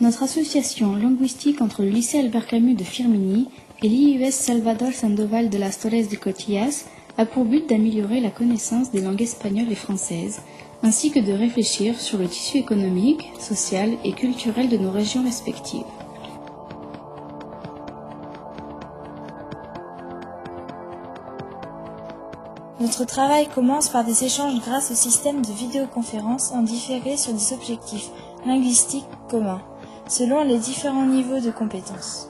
Notre association linguistique entre le lycée Albert Camus de Firminy et l'IUS Salvador Sandoval de las Torres de Cotillas a pour but d'améliorer la connaissance des langues espagnoles et françaises, ainsi que de réfléchir sur le tissu économique, social et culturel de nos régions respectives. Notre travail commence par des échanges grâce au système de vidéoconférence en différé sur des objectifs linguistiques communs, selon les différents niveaux de compétences.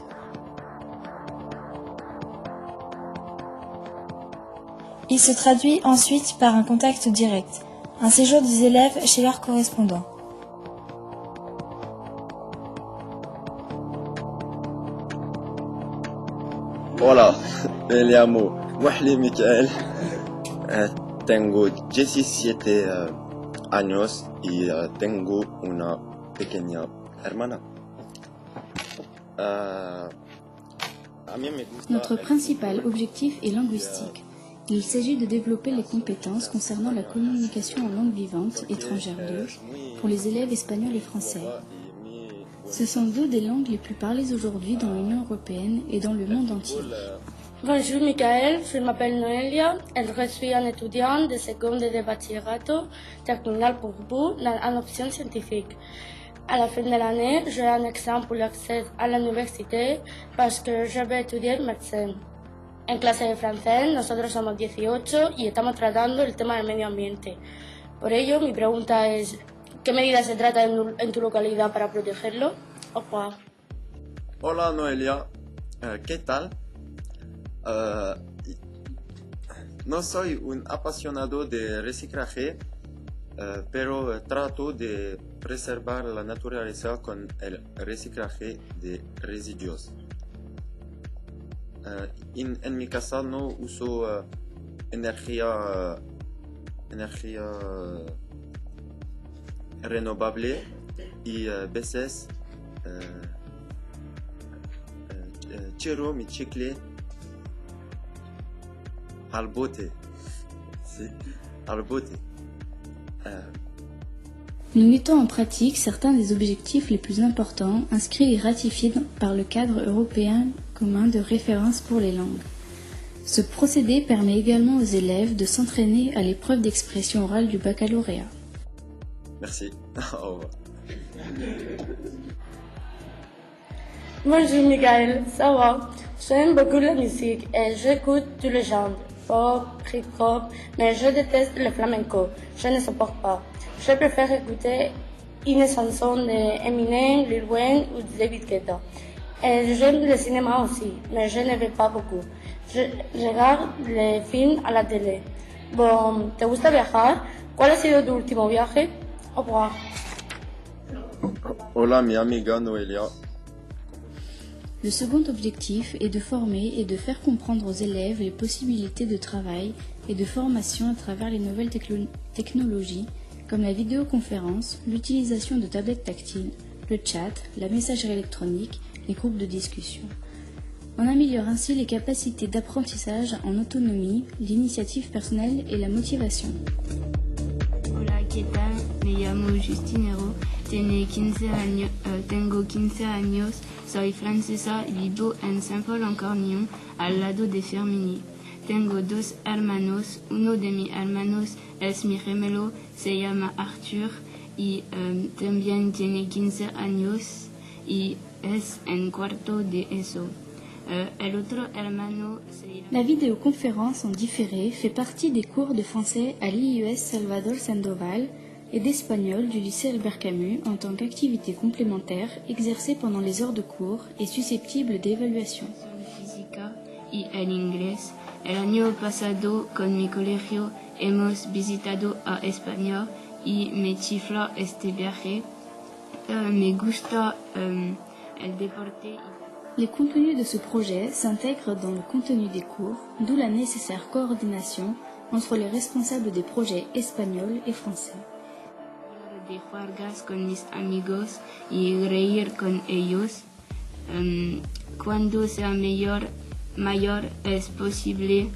Il se traduit ensuite par un contact direct, un séjour des élèves chez leurs correspondants. Hola, me llamo Wahli Michael. Tengo 17 años y tengo una pequeña hermana. Notre principal objectif est linguistique. Il s'agit de développer les compétences concernant la communication en langue vivante, étrangère 2, pour les élèves espagnols et français. Ce sont deux des langues les plus parlées aujourd'hui dans l'Union européenne et dans le monde entier. Bonjour Michael, je m'appelle Noelia et je suis un étudiant de seconde de bachillerato terminal pour vous en option scientifique. À la fin de l'année, j'ai un examen pour l'accès à l'université parce que je vais étudier médecine. En clase de francés, nosotros somos 18 y estamos tratando el tema del medio ambiente. Por ello, mi pregunta es, ¿qué medidas se tratan en tu localidad para protegerlo? Au revoir. Hola Noelia, ¿qué tal? No soy un apasionado de reciclaje, pero trato de preservar la naturaleza con el reciclaje de residuos. En mi casa no uso energía renovable y a veces tiro mi chicle al bote. Sí, al bote. Nous mettons en pratique certains des objectifs les plus importants inscrits et ratifiés par le cadre européen commun de référence pour les langues. Ce procédé permet également aux élèves de s'entraîner à l'épreuve d'expression orale du baccalauréat. Merci. Au revoir. Bonjour Michael, ça va? J'aime beaucoup la musique et j'écoute tous les genres, pop, hip-hop, mais je déteste le flamenco, je ne supporte pas. Je préfère écouter une chanson d'Eminem, Lil Wayne ou de David Guetta. Et j'aime le cinéma aussi, mais je ne vais pas beaucoup. Je regarde les films à la télé. Bon, ¿te gusta viajar? ¿Cuál ha sido tu último viaje? Au revoir. Hola mi amiga Noelia. Le second objectif est de former et de faire comprendre aux élèves les possibilités de travail et de formation à travers les nouvelles technologies comme la vidéoconférence, l'utilisation de tablettes tactiles, le chat, la messagerie électronique, les groupes de discussion. On améliore ainsi les capacités d'apprentissage en autonomie, l'initiative personnelle et la motivation. Hola, ¿qué tal? Me llamo Justinero, tengo 15 años, soy francesa y vivo en Saint-Paul-en-Cornillon, al lado de Firminy. Tengo 2 hermanos, uno de mis hermanos es mi gemelo, se llama Arthur y también tiene 15 años y es en cuarto de ESO. El otro hermano se llama... La vidéoconférence en différé fait partie des cours de français à l'IUS Salvador Sandoval et d'espagnol du lycée Albert Camus en tant qu'activité complémentaire exercée pendant les heures de cours et susceptible d'évaluation. Física y el inglés. El año pasado con mi colegio hemos visitado a España y me chifla este viaje. Me gusta el deporte. Les contenus de ce projet s'intègrent dans le contenu des cours, d'où la nécessaire coordination entre les responsables des projets espagnols et français. De jugar con mis amigos y reír con ellos. Cuando sea mayor es posible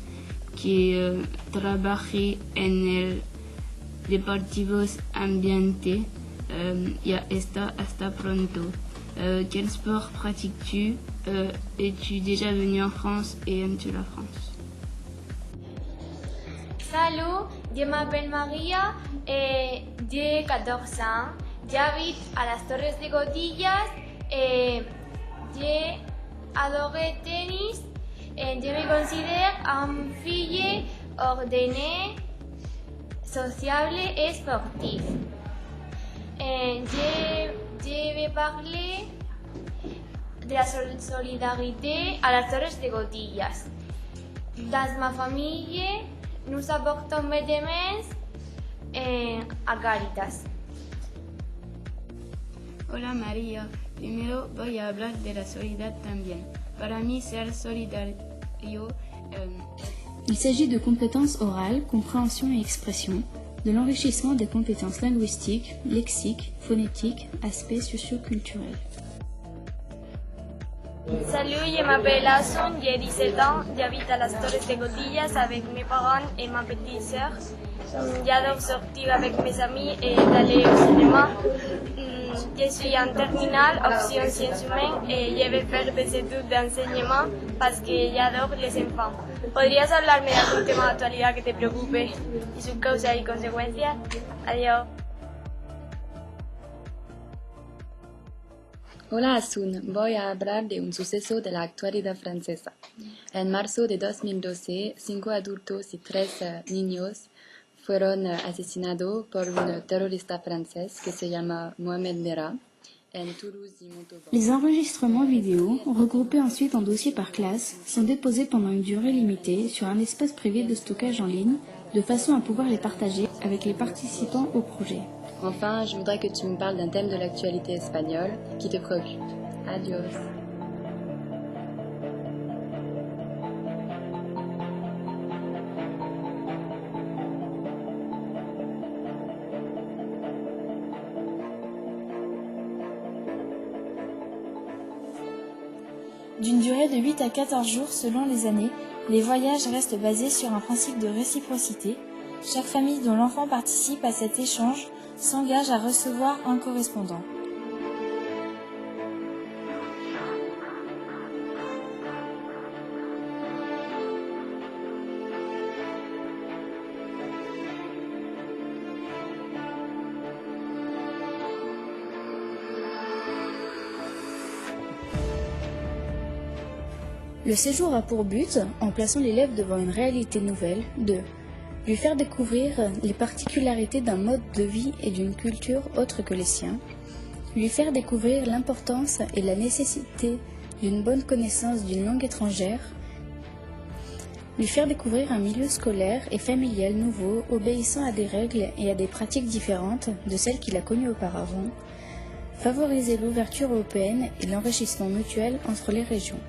que trabaje en el deportivos ambiente. Ya está, hasta pronto. Quel sport pratiques-tu? Es-tu déjà venu en France et aimes-tu la France? Salut, je m'appelle Maria et j'ai 14 ans. J'habite à las Torres de Godillas et j'ai adoré tennis et je me considère une fille ordonnée, sociable et sportive. Et je vais parler de la solidarité à las Torres de Godillas. Dans ma famille, nous apportons vêtements a Caritas. Hola María, primero voy a hablar de la solidaridad también. Para mí ser solidario Il s'agit de compétences orales, compréhension et expression, de l'enrichissement des compétences linguistiques, lexiques, phonétiques, aspects socioculturels. Salut, je m'appelle Asun, j'ai 17 ans, j'habite à las Torres de Godillas avec mes parents et ma petite sœur. J'adore sortir avec mes amis et d'aller au cinéma. Je suis en terminale, option sciences humaines, et je vais faire des études d'enseignement parce que j'adore les enfants. ¿Podrías hablarme de algún tema de actualidad que te preocupe y sus causas y consecuencias? Adiós. Hola Asun, voy a hablar de un suceso de la actualidad francesa. En marzo de 2012, 5 adultos y 3 niños fueron asesinados por un terrorista francés que se llama Mohamed Merah en Toulouse y Montauban. Les enregistrements vidéo, regroupés ensuite en dossiers par classe, sont déposés pendant une durée limitée sur un espace privé de stockage en ligne, de façon à pouvoir les partager avec les participants au projet. Enfin, je voudrais que tu me parles d'un thème de l'actualité espagnole qui te préoccupe. Adios. D'une durée de 8 à 14 jours selon les années, les voyages restent basés sur un principe de réciprocité. Chaque famille dont l'enfant participe à cet échange s'engage à recevoir un correspondant. Le séjour a pour but, en plaçant l'élève devant une réalité nouvelle, de lui faire découvrir les particularités d'un mode de vie et d'une culture autre que les siens, lui faire découvrir l'importance et la nécessité d'une bonne connaissance d'une langue étrangère, lui faire découvrir un milieu scolaire et familial nouveau, obéissant à des règles et à des pratiques différentes de celles qu'il a connues auparavant, favoriser l'ouverture européenne et l'enrichissement mutuel entre les régions.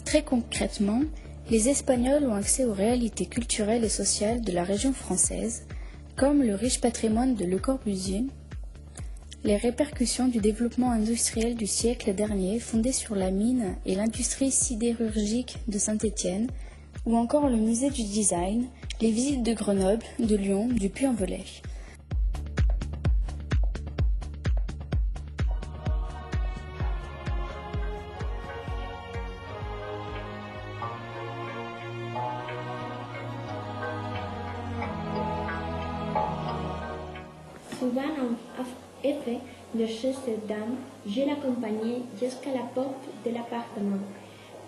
Très concrètement, les Espagnols ont accès aux réalités culturelles et sociales de la région française, comme le riche patrimoine de Le Corbusier, les répercussions du développement industriel du siècle dernier fondé sur la mine et l'industrie sidérurgique de Saint-Étienne, ou encore le musée du design, les visites de Grenoble, de Lyon, du Puy-en-Velay. Souvent, en effet, de chez cette dame, je l'accompagnais jusqu'à la porte de l'appartement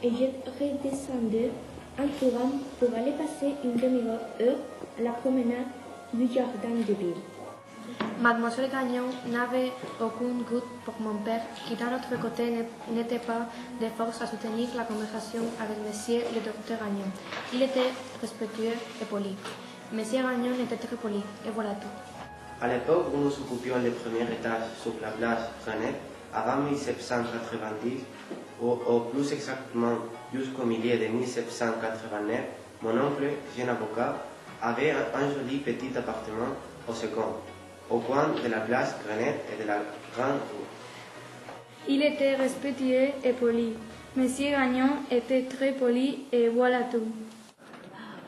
et je redescendais en courant pour aller passer une demi-heure à la promenade du jardin de ville. Mademoiselle Gagnon n'avait aucun goût pour mon père, qui d'un autre côté n'était pas de force à soutenir la conversation avec monsieur le docteur Gagnon. Il était respectueux et poli. Monsieur Gagnon était très poli, et voilà tout. À l'époque où nous occupions le premier étage sur la place René, avant 1790, ou plus exactement jusqu'au milieu de 1789, mon oncle, jeune avocat, avait un joli petit appartement au second, au coin de la place Grenette et de la Grande Rue. Il était respectueux et poli. Monsieur Gagnon était très poli et voilà tout.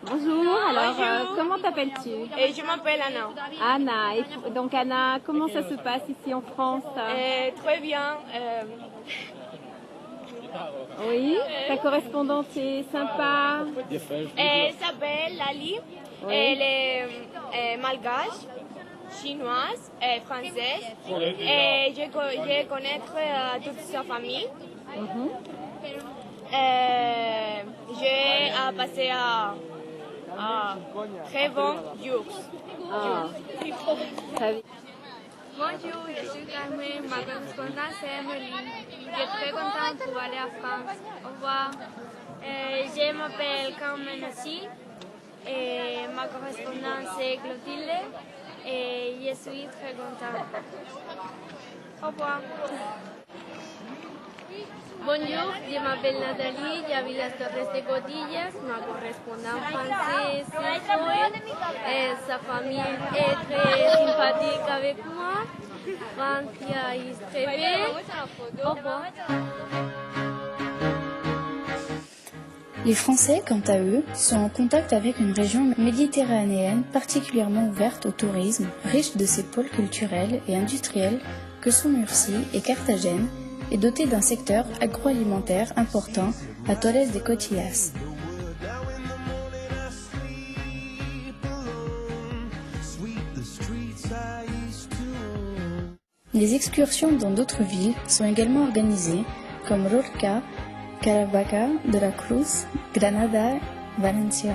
Bonjour, alors comment t'appelles-tu? Je m'appelle Anna. Anna, et donc Anna, comment ça se passe ici en France? Très bien. Oui, ta correspondante est sympa. Elle s'appelle Lali. Oui. Elle est malgache, chinoise, française. Et je connais toute sa famille. J'ai passé un très bon jour. Bonjour, je suis Carmen, ma correspondance est Emeline. Je suis très contente pour aller à France. Au revoir. Je m'appelle Carmen aussi. Et ma correspondance est Clotilde. Et je suis très contente. Au revoir. Bonjour, je m'appelle Nathalie, j'habite à Torres de Cotillas, ma correspondante française c'est Zoé, sa famille est très sympathique avec moi, Francia est très bien, au revoir. Les Français, quant à eux, sont en contact avec une région méditerranéenne particulièrement ouverte au tourisme, riche de ses pôles culturels et industriels que sont Murcie et Carthagène, et dotée d'un secteur agroalimentaire important à Torres de Cotillas. Les excursions dans d'autres villes sont également organisées, comme Lorca, Caravaca de la Cruz, Granada, Valencia.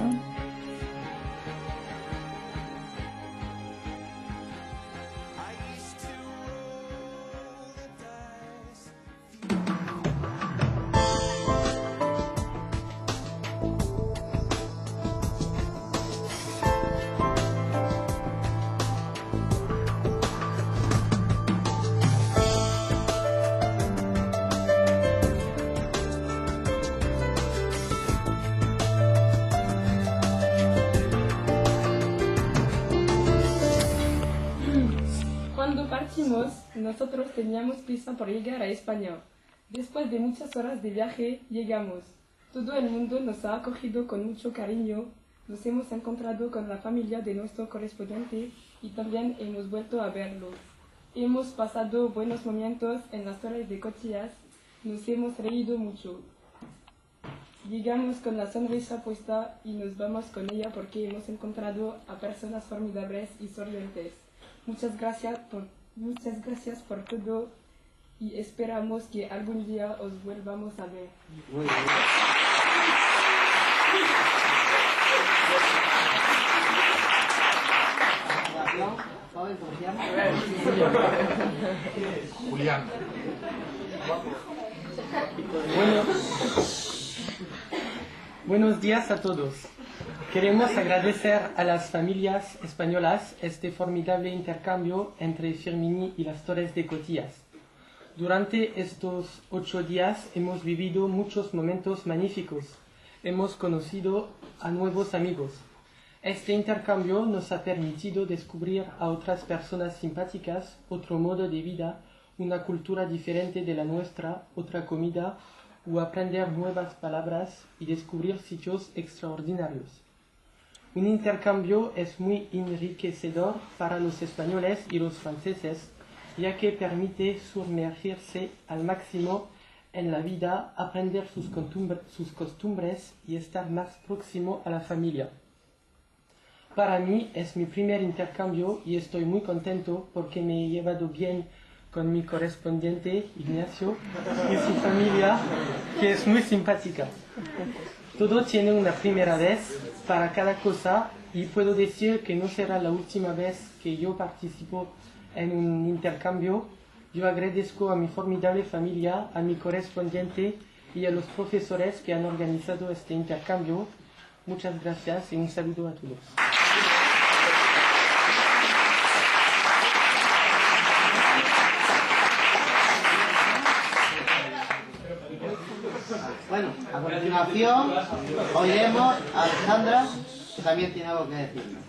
Cuando partimos, nosotros teníamos prisa por llegar a España. Después de muchas horas de viaje, llegamos. Todo el mundo nos ha acogido con mucho cariño. Nos hemos encontrado con la familia de nuestro correspondiente y también hemos vuelto a verlo. Hemos pasado buenos momentos en las Torres de Cotillas. Nos hemos reído mucho. Llegamos con la sonrisa puesta y nos vamos con ella porque hemos encontrado a personas formidables y sonrientes. Muchas gracias por todo y esperamos que algún día os volvamos a ver. Muy bien. Julián. Buenos días a todos. Queremos agradecer a las familias españolas este formidable intercambio entre Firminy y las Torres de Cotillas. Durante estos 8 días hemos vivido muchos momentos magníficos. Hemos conocido a nuevos amigos. Este intercambio nos ha permitido descubrir a otras personas simpáticas, otro modo de vida, una cultura diferente de la nuestra, otra comida, o aprender nuevas palabras y descubrir sitios extraordinarios. Un intercambio es muy enriquecedor para los españoles y los franceses, ya que permite sumergirse al máximo en la vida, aprender sus costumbres y estar más próximo a la familia. Para mí es mi primer intercambio y estoy muy contento porque me he llevado bien con mi correspondiente Ignacio y su familia, que es muy simpática. Todo tiene una primera vez para cada cosa y puedo decir que no será la última vez que yo participo en un intercambio. Yo agradezco a mi formidable familia, a mi correspondiente y a los profesores que han organizado este intercambio. Muchas gracias y un saludo a todos. Bueno, a continuación oiremos a Alejandra, que también tiene algo que decirnos.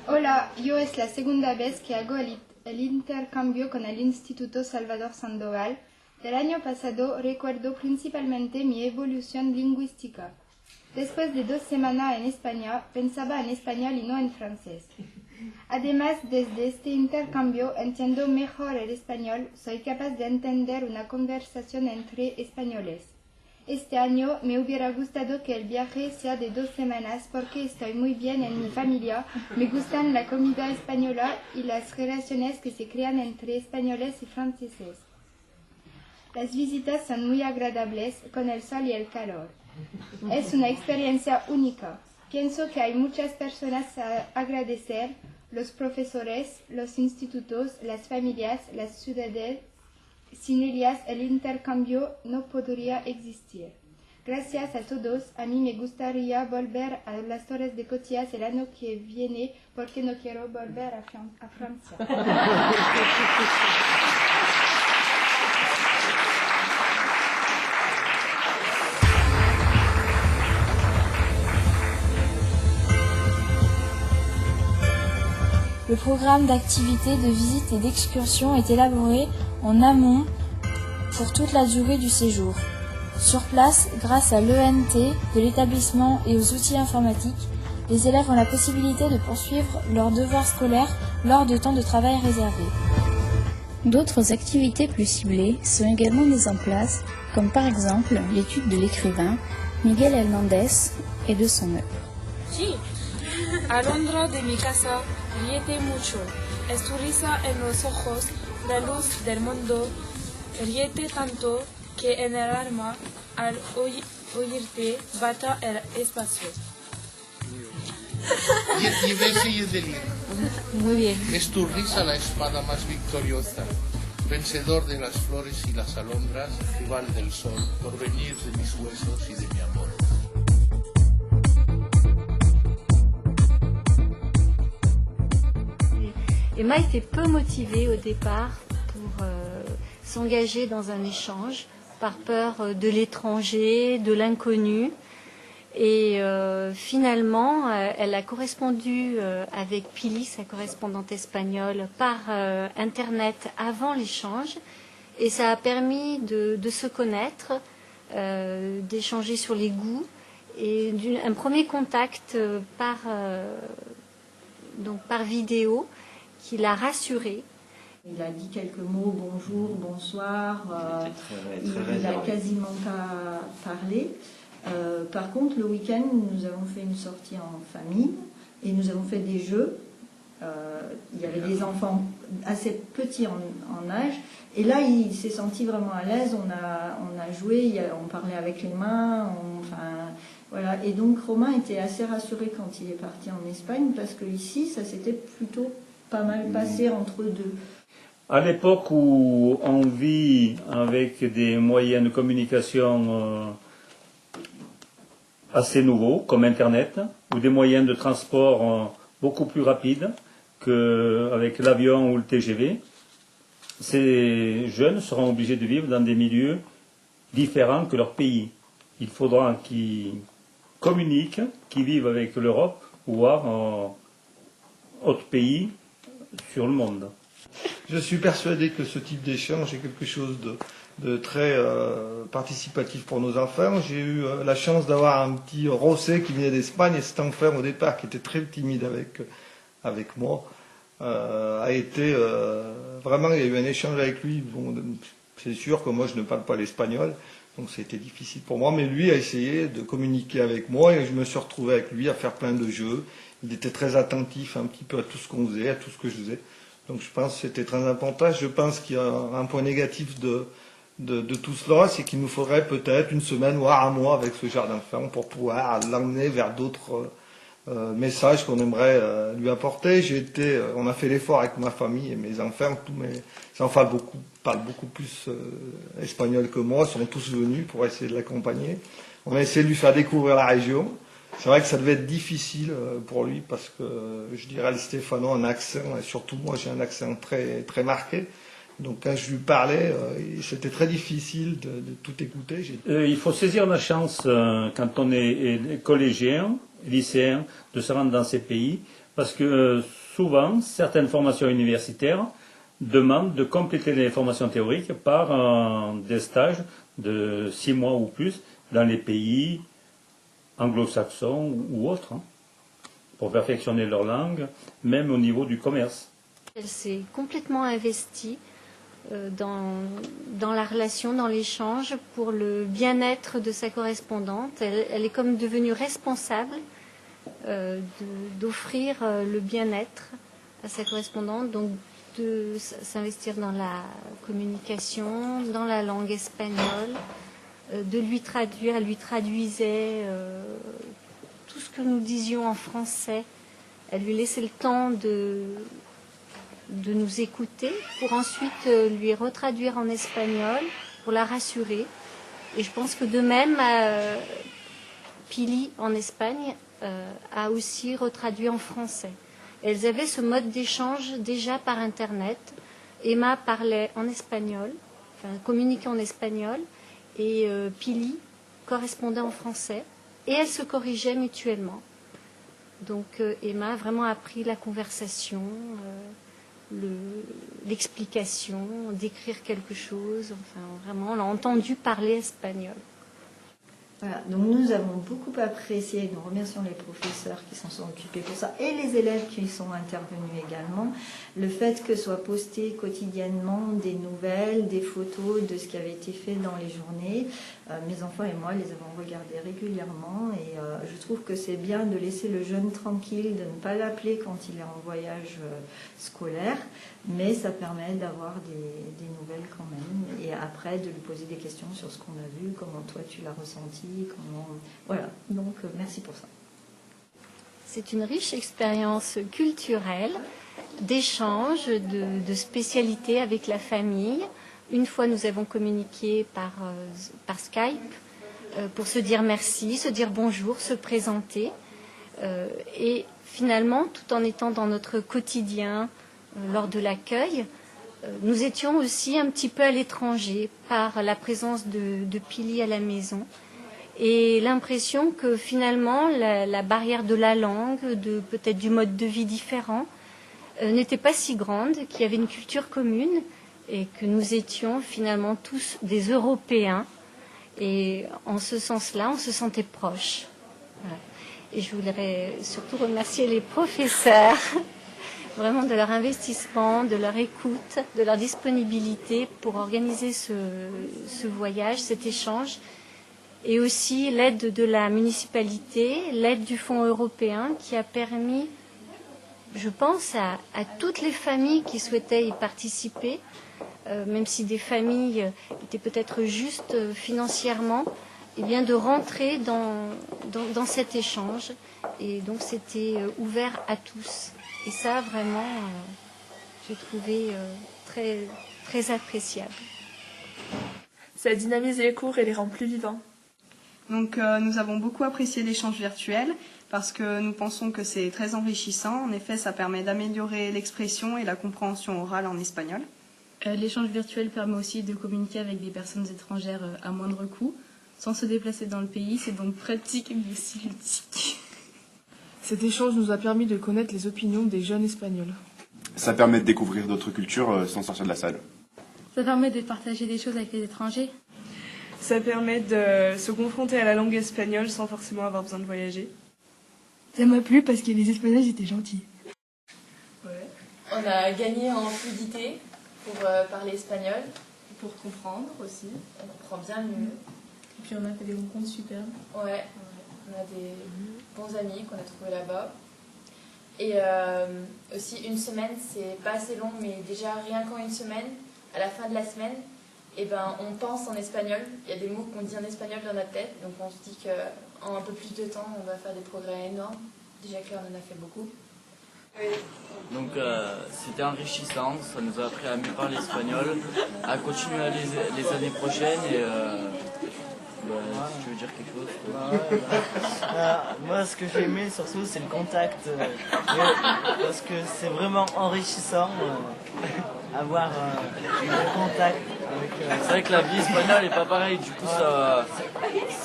Hola, yo es la segunda vez que hago el intercambio con el Instituto Salvador Sandoval. Del año pasado recuerdo principalmente mi evolución lingüística. Después de 2 semanas en España, pensaba en español y no en francés. Además, desde este intercambio entiendo mejor el español, soy capaz de entender una conversación entre españoles. Este año me hubiera gustado que el viaje sea de 2 semanas porque estoy muy bien en mi familia, me gustan la comida española y las relaciones que se crean entre españoles y franceses. Las visitas son muy agradables con el sol y el calor. Es una experiencia única. Pienso que hay muchas personas a agradecer, los profesores, los institutos, las familias, las ciudades. Sin ellas el intercambio no podría existir. Gracias a todos. A mí me gustaría volver a las Torres de Cotillas el año que viene porque no quiero volver a Francia. Le programme d'activités, de visites et d'excursions est élaboré en amont pour toute la durée du séjour. Sur place, grâce à l'ENT de l'établissement et aux outils informatiques, les élèves ont la possibilité de poursuivre leurs devoirs scolaires lors de temps de travail réservés. D'autres activités plus ciblées sont également mises en place, comme par exemple l'étude de l'écrivain Miguel Hernández et de son œuvre. Sí, alondra de mi casa, ríete mucho, es tu risa en los ojos, la luz del mundo, ríete tanto que en el alma, al oírte, bata el espacio. Y ves y delir. Muy bien. Es tu risa la espada más victoriosa, vencedor de las flores y las alondras, rival del sol, porvenir de mis huesos y de mi amor. Emma était peu motivée au départ pour s'engager dans un échange, par peur de l'étranger, de l'inconnu. Et finalement, elle a correspondu avec Pili, sa correspondante espagnole, par Internet avant l'échange. Et ça a permis de se connaître, d'échanger sur les goûts et un premier contact par vidéo qui l'a rassurée. Il a dit quelques mots, bonjour, bonsoir, il n'a quasiment pas parlé. Par contre, le week-end, nous avons fait une sortie en famille et nous avons fait des jeux. Il y avait des enfants assez petits en âge. Et là, il s'est senti vraiment à l'aise. On a joué, on parlait avec les mains. Voilà. Et donc, Romain était assez rassuré quand il est parti en Espagne parce qu'ici, ça s'était plutôt pas mal passé entre deux. À l'époque où on vit avec des moyens de communication assez nouveaux, comme Internet, ou des moyens de transport beaucoup plus rapides qu'avec l'avion ou le TGV, ces jeunes seront obligés de vivre dans des milieux différents que leur pays. Il faudra qu'ils communiquent, qu'ils vivent avec l'Europe ou voir en autre pays sur le monde. Je suis persuadé que ce type d'échange est quelque chose de très participatif pour nos enfants. J'ai eu la chance d'avoir un petit José qui venait d'Espagne et cet enfant au départ qui était très timide avec moi a été vraiment, il y a eu un échange avec lui. Bon, c'est sûr que moi je ne parle pas l'espagnol, donc c'était difficile pour moi, mais lui a essayé de communiquer avec moi et je me suis retrouvé avec lui à faire plein de jeux. Il était très attentif un petit peu à tout ce qu'on faisait, à tout ce que je faisais. Donc je pense que c'était très important. Je pense qu'il y a un point négatif de tout cela, c'est qu'il nous faudrait peut-être une semaine voire un mois avec ce genre d'enfant pour pouvoir l'emmener vers d'autres messages qu'on aimerait lui apporter. On a fait l'effort avec ma famille et mes enfants. Tous mes enfants parlent beaucoup plus espagnol que moi, sont tous venus pour essayer de l'accompagner. On a essayé de lui faire découvrir la région. C'est vrai que ça devait être difficile pour lui parce que je dirais le stéphano, un accent, et surtout moi j'ai un accent très, très marqué. Donc quand je lui parlais, c'était très difficile de tout écouter. Il faut saisir la chance quand on est collégien, lycéen, de se rendre dans ces pays, parce que souvent, certaines formations universitaires demandent de compléter les formations théoriques par des stages de 6 mois ou plus dans les pays anglo-saxons ou autres, pour perfectionner leur langue, même au niveau du commerce. Elle s'est complètement investie dans la relation, dans l'échange, pour le bien-être de sa correspondante. Elle est comme devenue responsable d'offrir le bien-être à sa correspondante, donc de s'investir dans la communication, dans la langue espagnole, de lui traduire. Elle lui traduisait tout ce que nous disions en français. Elle lui laissait le temps de nous écouter pour ensuite lui retraduire en espagnol pour la rassurer. Et je pense que de même, Pili en Espagne a aussi retraduit en français. Elles avaient ce mode d'échange déjà par Internet. Emma parlait en espagnol, enfin communiquait en espagnol, et Pili correspondait en français. Et elles se corrigeaient mutuellement. Donc Emma a vraiment appris la conversation, l'explication, d'écrire quelque chose. Enfin, vraiment, on l'a entendu parler espagnol. Voilà, donc nous avons beaucoup apprécié, nous remercions les professeurs qui s'en sont occupés pour ça et les élèves qui sont intervenus également, le fait que soient postées quotidiennement des nouvelles, des photos de ce qui avait été fait dans les journées. Mes enfants et moi les avons regardés régulièrement et je trouve que c'est bien de laisser le jeune tranquille, de ne pas l'appeler quand il est en voyage scolaire, mais ça permet d'avoir des nouvelles quand même et après de lui poser des questions sur ce qu'on a vu, comment toi tu l'as ressenti. Voilà, donc merci pour ça. C'est une riche expérience culturelle, d'échange, de spécialité avec la famille. Une fois, nous avons communiqué par Skype pour se dire merci, se dire bonjour, se présenter. Et finalement, tout en étant dans notre quotidien lors de l'accueil, nous étions aussi un petit peu à l'étranger par la présence de Pili à la maison. Et l'impression que finalement la barrière de la langue, peut-être du mode de vie différent, n'était pas si grande, qu'il y avait une culture commune et que nous étions finalement tous des Européens. Et en ce sens-là, on se sentait proches. Voilà. Et je voudrais surtout remercier les professeurs, vraiment de leur investissement, de leur écoute, de leur disponibilité pour organiser ce voyage, cet échange. Et aussi l'aide de la municipalité, l'aide du Fonds européen qui a permis, je pense, à toutes les familles qui souhaitaient y participer, même si des familles étaient peut-être justes financièrement, eh bien de rentrer dans cet échange. Et donc c'était ouvert à tous. Et ça, vraiment, j'ai trouvé très, très appréciable. Ça dynamise les cours et les rend plus vivants. Donc nous avons beaucoup apprécié l'échange virtuel parce que nous pensons que c'est très enrichissant. En effet, ça permet d'améliorer l'expression et la compréhension orale en espagnol. L'échange virtuel permet aussi de communiquer avec des personnes étrangères à moindre coût, sans se déplacer dans le pays. C'est donc pratique mais aussi ludique. Cet échange nous a permis de connaître les opinions des jeunes Espagnols. Ça permet de découvrir d'autres cultures sans sortir de la salle. Ça permet de partager des choses avec les étrangers. Ça permet de se confronter à la langue espagnole sans forcément avoir besoin de voyager. Ça m'a plu parce que les Espagnols étaient gentils. Ouais. On a gagné en fluidité pour parler espagnol. Pour comprendre aussi. On comprend bien mieux. Et puis on a fait des rencontres superbes. Ouais. On a des bons amis qu'on a trouvés là-bas. Et aussi une semaine, c'est pas assez long, mais déjà rien qu'en une semaine, à la fin de la semaine, eh ben, on pense en espagnol. Il y a des mots qu'on dit en espagnol dans notre tête. Donc on se dit qu'en un peu plus de temps, on va faire des progrès énormes. Déjà que là, on en a fait beaucoup. Oui. Donc c'était enrichissant. Ça nous a appris à mieux parler espagnol, à continuer les années prochaines. Et si tu veux dire quelque chose. Moi, ce que j'ai aimé surtout, c'est le contact. Parce que c'est vraiment enrichissant. avoir le contact avec... C'est vrai que la vie espagnole n'est pas pareille, du coup ça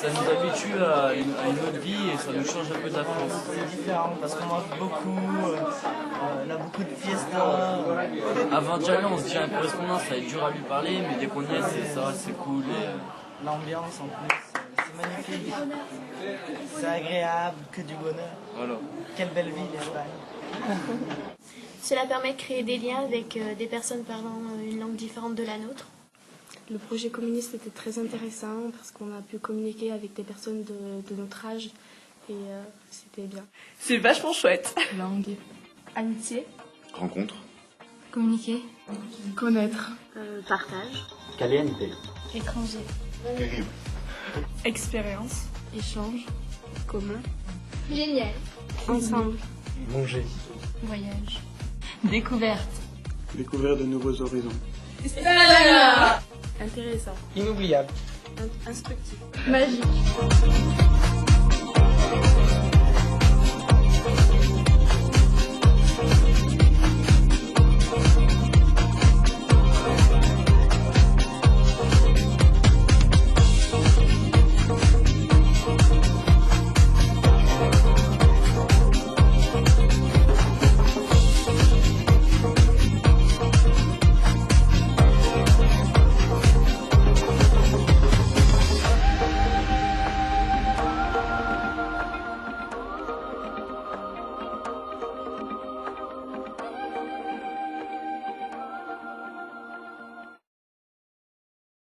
nous habitue à une autre vie et ça nous change un peu de la France. C'est différent parce qu'on mange beaucoup, on a beaucoup de fiestas. Avant d'y aller, on se dit en correspondance, ça va être dur à lui parler, mais dès qu'on y est, ça va, c'est cool. L'ambiance en plus, c'est magnifique. C'est agréable, que du bonheur. Voilà. Quelle belle vie l'Espagne. Cela permet de créer des liens avec des personnes parlant une langue différente de la nôtre. Le projet communiste était très intéressant parce qu'on a pu communiquer avec des personnes de notre âge et c'était bien. C'est vachement chouette. Langue. Amitié. Rencontre. Communiquer. Connaître. Partage. Caliente. Étranger. Terrible. Expérience. Échange. Commun. Génial. Ensemble. Manger. Voyage. Découverte. Découvrir de nouveaux horizons. Intéressant. Inoubliable. Instructif. Magique.